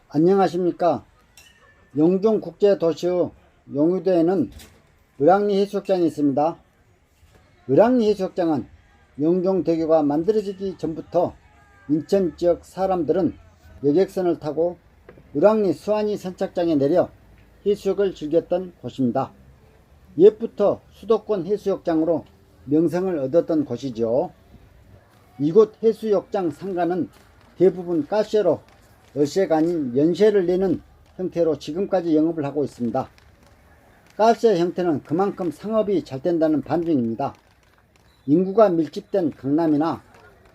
안녕하십니까. 영종국제도시의 용유도에는 을왕리 해수욕장이 있습니다. 을왕리 해수욕장은 영종대교가 만들어지기 전부터 인천 지역 사람들은 여객선을 타고 을왕리 수안이 선착장에 내려 해수욕을 즐겼던 곳입니다. 옛부터 수도권 해수욕장으로 명성을 얻었던 곳이죠. 이곳 해수욕장 상가는 대부분 가시로 어시가 아닌 연시를 내는 형태로 지금까지 영업을 하고 있습니다. 가시의 형태는 그만큼 상업이 잘 된다는 반증입니다. 인구가 밀집된 강남이나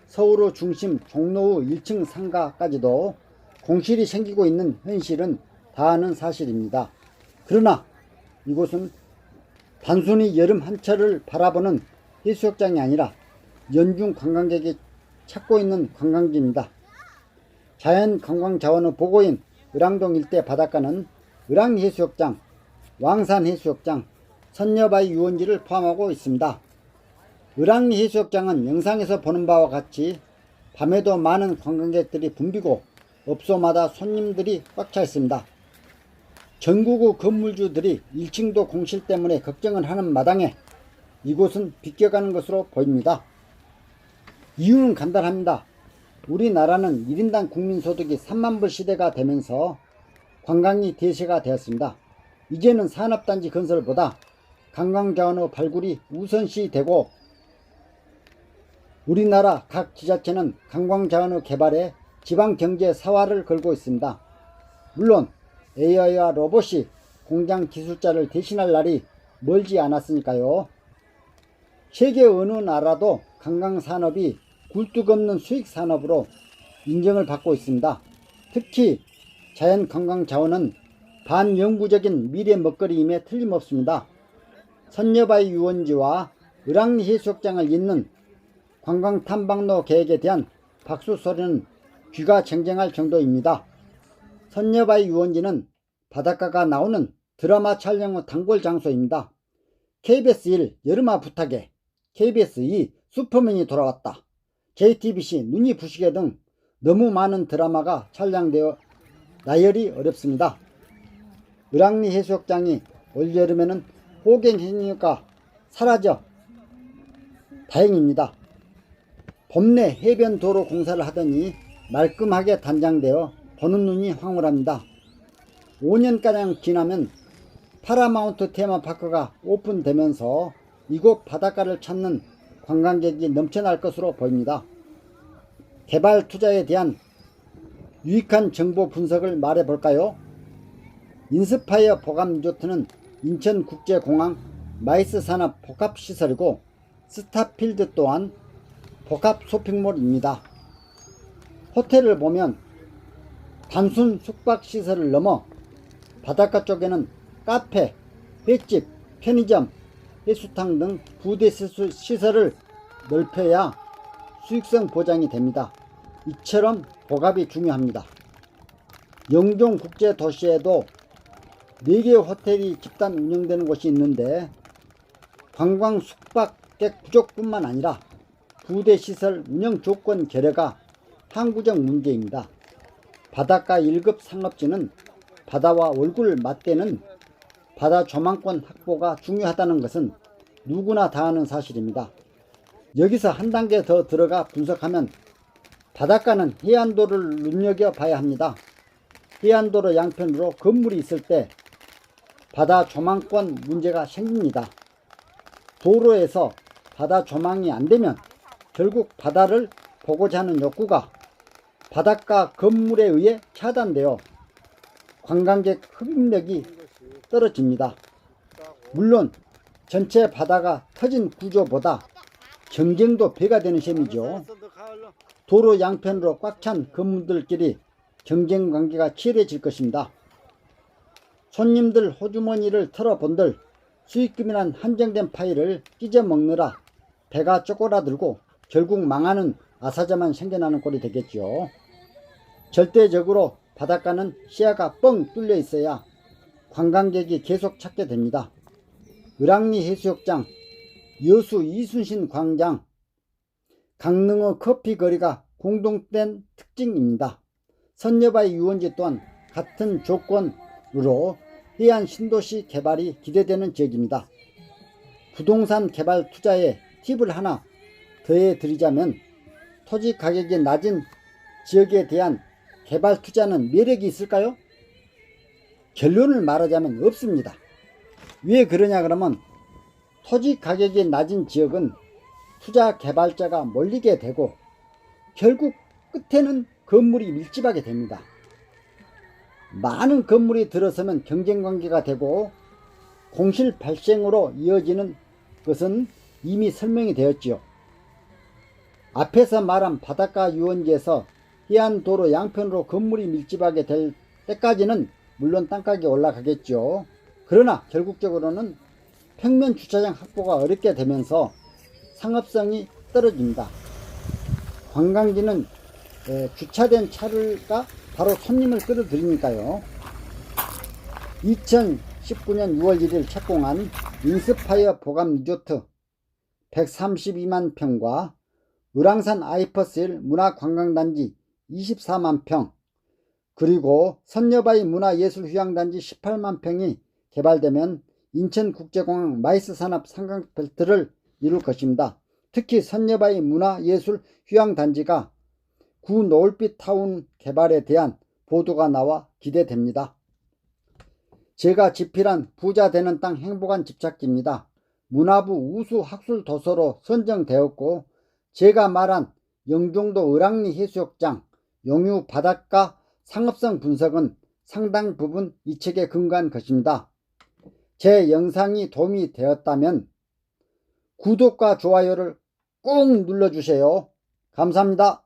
서울의 중심 종로의 1층 상가까지도 공실이 생기고 있는 현실은 다 아는 사실입니다. 그러나 이곳은 단순히 여름 한철을 바라보는 해수욕장이 아니라 연중 관광객이 찾고 있는 관광지입니다. 자연관광자원의 보고인 을왕동 일대 바닷가는 을왕리 해수욕장, 왕산 해수욕장, 선녀바위 유원지를 포함하고 있습니다. 을왕리 해수욕장은 영상에서 보는 바와 같이 밤에도 많은 관광객들이 붐비고 업소마다 손님들이 꽉 차 있습니다. 전국의 건물주들이 1층도 공실 때문에 걱정을 하는 마당에 이곳은 비껴가는 것으로 보입니다. 이유는 간단합니다. 우리나라는 1인당 국민소득이 3만불 시대가 되면서 관광이 대세가 되었습니다. 이제는 산업단지 건설보다 관광자원의 발굴이 우선시되고 우리나라 각 지자체는 관광자원의 개발에 지방경제 사활을 걸고 있습니다. 물론 AI와 로봇이 공장 기술자를 대신할 날이 멀지 않았으니까요. 세계 어느 나라도 관광산업이 굴뚝없는 수익산업으로 인정을 받고 있습니다. 특히 자연관광자원은 반영구적인 미래 먹거리임에 틀림없습니다. 선녀바위 유원지와 을왕리 해수욕장을 잇는 관광탐방로 계획에 대한 박수 소리는 귀가 쟁쟁할 정도입니다. 선녀바위 유원지는 바닷가가 나오는 드라마 촬영의 단골 장소입니다. KBS 1 여름아 부탁해, KBS 2 슈퍼맨이 돌아왔다, JTBC 눈이 부시게 등 너무 많은 드라마가 촬영되어 나열이 어렵습니다. 을왕리 해수욕장이 올여름에는 호갱행위가 사라져 다행입니다. 봄내 해변도로 공사를 하더니 말끔하게 단장되어 보는 눈이 황홀합니다. 5년가량 지나면 파라마운트 테마파크가 오픈되면서 이곳 바닷가를 찾는 관광객이 넘쳐날 것으로 보입니다. 개발 투자에 대한 유익한 정보 분석을 말해볼까요? 인스파이어 보감 리조트는 인천국제공항 마이스산업 복합시설이고 스타필드 또한 복합 쇼핑몰입니다. 호텔을 보면 단순 숙박시설을 넘어 바닷가 쪽에는 카페, 횟집, 편의점, 해수탕 등 부대 시설을 넓혀야 수익성 보장이 됩니다. 이처럼 복합이 중요합니다. 영종국제도시에도 4개의 호텔이 집단 운영되는 곳이 있는데 관광 숙박객 부족뿐만 아니라 부대시설 운영 조건 결여가 항구적 문제입니다. 바닷가 1급 상업지는 바다와 얼굴 맞대는 바다 조망권 확보가 중요하다는 것은 누구나 다 아는 사실입니다. 여기서 한 단계 더 들어가 분석하면 바닷가는 해안도를 눈여겨봐야 합니다. 해안도로 양편으로 건물이 있을 때 바다 조망권 문제가 생깁니다. 도로에서 바다 조망이 안되면 결국 바다를 보고자 하는 욕구가 바닷가 건물에 의해 차단되어 관광객 흡입력이 떨어집니다. 물론 전체 바다가 터진 구조보다 경쟁도 배가 되는 셈이죠. 도로 양편으로 꽉 찬 건물들끼리 경쟁 관계가 치열해질 것입니다. 손님들 호주머니를 털어본들 수익금이란 한정된 파일을 찢어 먹느라 배가 쪼그라들고 결국 망하는 아사자만 생겨나는 꼴이 되겠죠. 절대적으로 바닷가는 시야가 뻥 뚫려 있어야 관광객이 계속 찾게 됩니다. 을왕리 해수욕장, 여수 이순신 광장, 강릉의 커피 거리가 공동된 특징입니다. 선여바위 유원지 또한 같은 조건으로 해안 신도시 개발이 기대되는 지역입니다. 부동산 개발 투자에 팁을 하나 더해 드리자면 토지 가격이 낮은 지역에 대한 개발 투자는 매력이 있을까요? 결론을 말하자면 없습니다. 왜 그러냐 그러면 토지 가격이 낮은 지역은 투자 개발자가 몰리게 되고 결국 끝에는 건물이 밀집하게 됩니다. 많은 건물이 들어서면 경쟁관계가 되고 공실 발생으로 이어지는 것은 이미 설명이 되었지요. 앞에서 말한 바닷가 유원지에서 해안도로 양편으로 건물이 밀집하게 될 때까지는 물론 땅가격이 올라가겠죠. 그러나 결국적으로는 평면 주차장 확보가 어렵게 되면서 상업성이 떨어집니다. 관광지는 주차된 차가 바로 손님을 끌어들이니까요. 2019년 6월 1일 착공한 인스파이어 보감 리조트 132만 평과 을왕산 아이퍼스힐 문화관광단지 24만 평, 그리고 선여바위 문화예술휴양단지 18만 평이 개발되면 인천국제공항 마이스 산업 삼각벨트를 이룰 것입니다. 특히 선여바위 문화예술휴양단지가 구 노을빛 타운 개발에 대한 보도가 나와 기대됩니다. 제가 집필한 부자 되는 땅 행복한 집찾기입니다. 문화부 우수 학술 도서로 선정되었고 제가 말한 영종도 을왕리 해수욕장, 용유 바닷가 상업성 분석은 상당 부분 이 책에 근거한 것입니다. 제 영상이 도움이 되었다면 구독과 좋아요를 꼭 눌러주세요. 감사합니다.